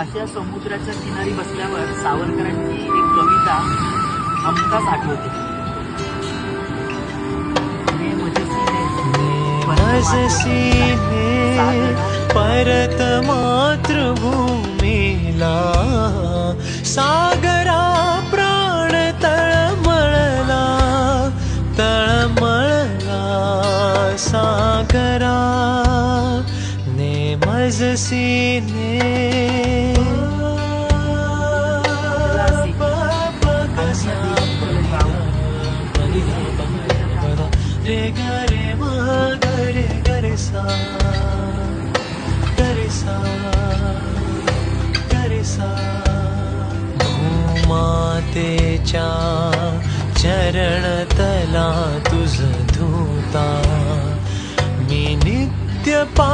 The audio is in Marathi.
अशा समुद्राच्या किनारी बसल्यावर सावरकरांची एक कविता हमखास आठवते. परत मातृभूमीला सागरा प्राण तळमळला सागरा मजसीने रे गरे मा गरे गरे सा गरे सा गरे सा भूमातेच्या चरण तला तुझ धुता मी नित्य पा